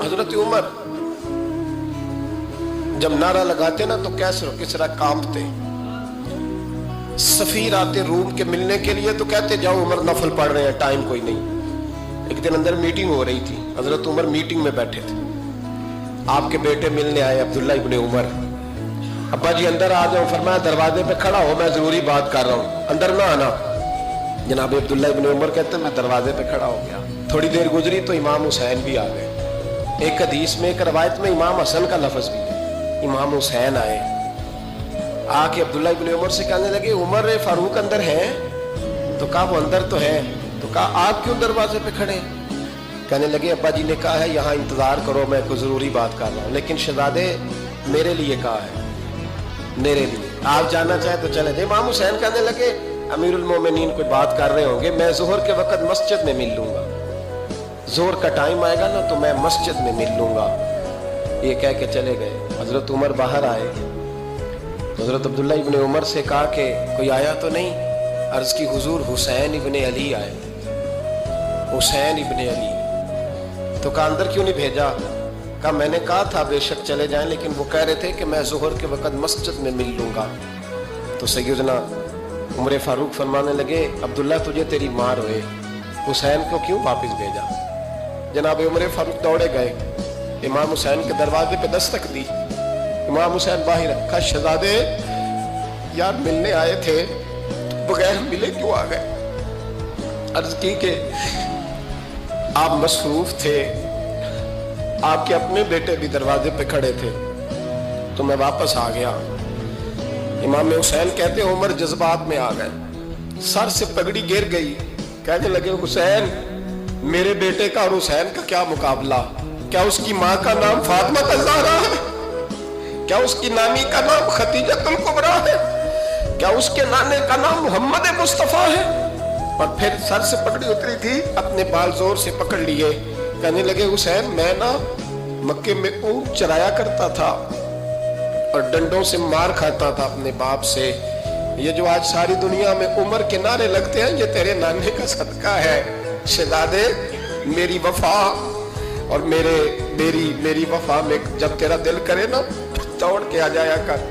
हजरत उमर जब नारा लगाते ना तो कैसर किसरा कांपते। सफीर आते रूम के मिलने के लिए तो कहते जाओ उमर नफल पढ़ रहे हैं, टाइम कोई नहीं। एक दिन अंदर मीटिंग हो रही थी, हजरत उमर मीटिंग में बैठे थे। आपके बेटे मिलने आए अब्दुल्ला इब्ने उमर। अब्बा जी अंदर आ जाओ। फरमाया दरवाजे पे खड़ा हो, मैं जरूरी बात कर रहा हूँ, अंदर ना आना। जनाब अब्दुल्ला इब्ने उमर कहते मैं दरवाजे पे खड़ा हो गया। थोड़ी देर गुजरी तो इमाम हुसैन भी आ गए। एक हदीस में एक रवायत में इमाम हसन का लफ्ज भी है। इमाम हुसैन आए, आके अब्दुल्ला इब्ने उमर से कहने लगे उमर फारूक अंदर है? तो कहा वो अंदर तो है। तो कहा आप क्यों दरवाजे पे खड़े? कहने लगे अब्बा जी ने कहा है यहाँ इंतजार करो, मैं कोई जरूरी बात कर रहा हूँ। लेकिन शहजादे मेरे लिए कहा है, मेरे लिए आप जाना चाहे तो चले जाए। इमाम हुसैन कहने लगे अमीरुल मोमिनीन कोई बात कर रहे होंगे, मैं जोहर के वक्त मस्जिद में मिल लूंगा, जोहर का टाइम आएगा ना तो मैं मस्जिद में मिल लूंगा। ये कह के चले गए। हजरत उमर बाहर आए, हजरत अब्दुल्ला इब्ने उमर से कहा कि कोई आया तो नहीं? अर्ज की हुजूर हुसैन इब्ने अली आए। हुसैन इब्ने अली। तो कहा अंदर क्यों नहीं भेजा? कहा मैंने कहा था बेशक चले जाएं, लेकिन वो कह रहे थे कि मैं जोहर के वक्त मस्जिद में मिल लूंगा। तो सैयदना उमर फारूक फरमाने लगे अब्दुल्ला तुझे तेरी मार हुए, हुसैन को क्यों वापस भेजा? जनाब उमर फारूक दौड़े गए, इमाम हुसैन के दरवाजे पे दस्तक दी। इमाम हुसैन बाहर रखा, शहजादे यार मिलने आए थे, बगैर मिले क्यों आ गए? अर्ज की कि आप मसरूफ थे, आपके अपने बेटे भी दरवाजे पे खड़े थे, तो मैं वापस आ गया। इमाम हुसैन कहते उमर जज्बात में आ गए, सर से पगड़ी गिर गई। कहने लगे हुसैन मेरे बेटे का और हुसैन का क्या मुकाबला? क्या उसकी माँ का नाम फातिमा ज़हरा है? क्या उसकी नानी का नाम खदीजतुल कुबरा है? क्या उसके नाने का नाम मोहम्मद मुस्तफा है? और फिर सर से पगड़ी उतरी थी, अपने बाल जोर से पकड़ लिए। कहने लगे हुसैन मैं ना मक्के में ऊंट चराया करता था और डंडों से मार खाता था अपने बाप से। ये जो आज सारी दुनिया में उमर के नारे लगते हैं, ये तेरे नाने का सदका है। शहजादे मेरी वफा और मेरी वफा में जब तेरा दिल करे ना दौड़ के आ जाया कर।